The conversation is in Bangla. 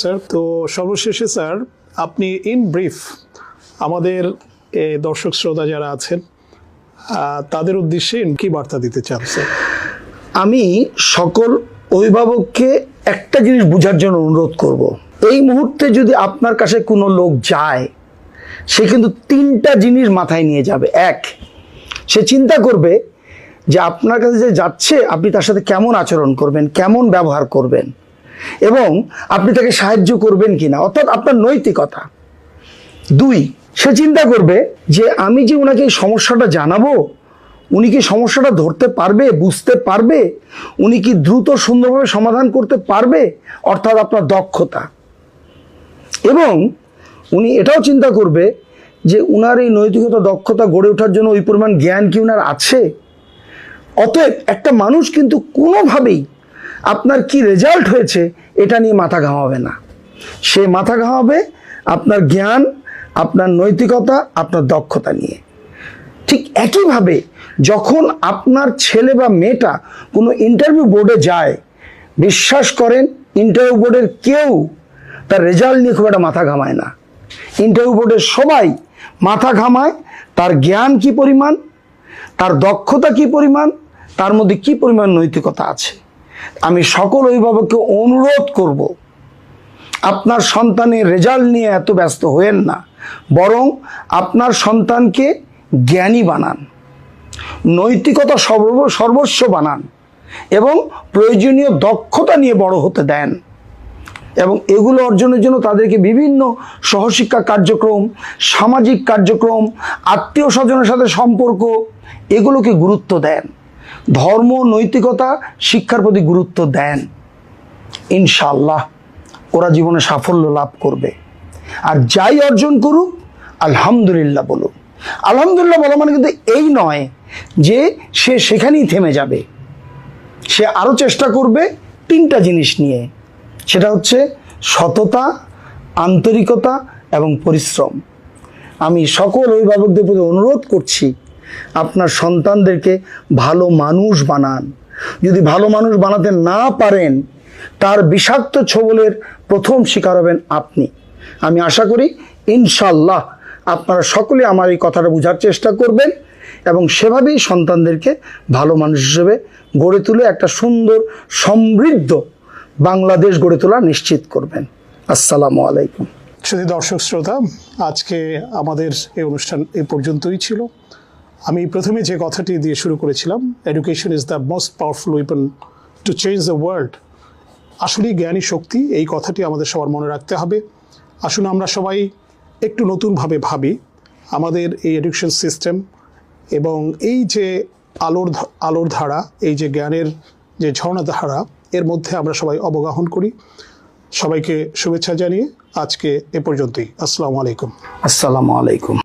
স্যার, তো সর্বশেষে স্যার আপনি ইন ব্রিফ আমাদের দর্শক শ্রোতা যারা আছেন তাদের উদ্দেশ্যে কি বার্তা দিতে চান স্যার? আমি সকল অভিভাবককে একটা জিনিস বোঝার জন্য অনুরোধ করব। এই মুহূর্তে যদি আপনার কাছে কোনো লোক যায়, সে কিন্তু তিনটা জিনিস মাথায় নিয়ে যাবে। এক, সে চিন্তা করবে যে আপনার কাছে যে যাচ্ছে আপনি তার সাথে কেমন আচরণ করবেন, কেমন ব্যবহার করবেন, এবং আপনি তাকে সাহায্য করবেন কিনা, অর্থাৎ আপনার নৈতিকতা। দুই, সে চিন্তা করবে যে আমি যে ওনাকে এই সমস্যাটা জানাবো, উনি কি সমস্যাটা ধরতে পারবে, বুঝতে পারবে, উনি কি দ্রুত সুন্দরভাবে সমাধান করতে পারবে, অর্থাৎ আপনার দক্ষতা। এবং উনি এটাও চিন্তা করবে যে উনার এই নৈতিকতা দক্ষতা গড়ে ওঠার জন্য ওই পরিমাণ জ্ঞান কি উনার আছে। অতএব একটা মানুষ কিন্তু কোনোভাবেই আপনার কি রেজাল্ট হয়েছে এটা নিয়ে মাথা ঘামাবে না। সে মাথা ঘামাবে আপনার জ্ঞান, আপনার নৈতিকতা, আপনার দক্ষতা নিয়ে। ঠিক একইভাবে যখন আপনার ছেলে বা মেয়েটা কোনো ইন্টারভিউ বোর্ডে যায়, বিশ্বাস করেন ইন্টারভিউ বোর্ডের কেউ তার রেজাল্ট নিয়ে খুব একটা মাথা ঘামায় না। ইন্টারভিউ বোর্ডের সবাই মাথা ঘামায় তার জ্ঞান কি পরিমাণ, তার দক্ষতা কি পরিমাণ, তার মধ্যে কি পরিমাণ নৈতিকতা আছে। আমি সকল অভিভাবককে অনুরোধ করব, আপনার সন্তানের রেজাল্ট নিয়ে এত ব্যস্ত হয়েন না, বরং আপনার সন্তানকে জ্ঞানী বানান, নৈতিকতা সর্বস্ব বানান এবং প্রয়োজনীয় দক্ষতা নিয়ে বড় হতে দেন। এবং এগুলো অর্জনের জন্য তাদেরকে বিভিন্ন সহশিক্ষা কার্যক্রম, সামাজিক কার্যক্রম, আত্মীয় স্বজনের সাথে সম্পর্ক, এগুলোকে গুরুত্ব দেন। ধর্ম, নৈতিকতা, শিক্ষার প্রতি গুরুত্ব দেন। ইনশাআল্লাহ ওরা জীবনে সাফল্য লাভ করবে। আর যাই অর্জন করুক আলহামদুলিল্লাহ বলুক। আলহামদুলিল্লাহ বলা মানে কিন্তু এই নয় যে সে সেখানেই থেমে যাবে। সে আরও চেষ্টা করবে তিনটা জিনিস নিয়ে, সেটা হচ্ছে সততা, আন্তরিকতা এবং পরিশ্রম। আমি সকল অভিভাবকদের প্রতি অনুরোধ করছি, আপনার সন্তানদেরকে ভালো মানুষ বানান। যদি ভালো মানুষ বানাতে না পারেন, তার বিষাক্ত ছোবলের প্রথম শিকার হবেন আপনি। আমি আশা করি ইনশাআল্লাহ আপনারা সকলে আমার এই কথাটা বোঝার চেষ্টা করবেন এবং সেভাবেই সন্তানদেরকে ভালো মানুষ হিসেবে গড়ে তুলে একটা সুন্দর সমৃদ্ধ বাংলাদেশ গড়ে তোলা নিশ্চিত করবেন। আসসালামু আলাইকুম। শুধু দর্শক শ্রোতা, আজকে আমাদের এই অনুষ্ঠান এই পর্যন্তই ছিল। আমি প্রথমে যে কথাটি দিয়ে শুরু করেছিলাম, education is the most powerful weapon to change the world. আসলেই জ্ঞানী শক্তি, এই কথাটি আমাদের সবার মনে রাখতে হবে। আসুন আমরা সবাই একটু নতুনভাবে ভাবি আমাদের এই এডুকেশন সিস্টেম এবং এই যে আলোর ধারা, এই যে জ্ঞানের যে ঝর্ণা ধারা, এর মধ্যে আমরা সবাই অবগাহন করি। সবাইকে শুভেচ্ছা জানিয়ে আজকে এ পর্যন্তই। আসসালামু আলাইকুম। আসসালামু আলাইকুম।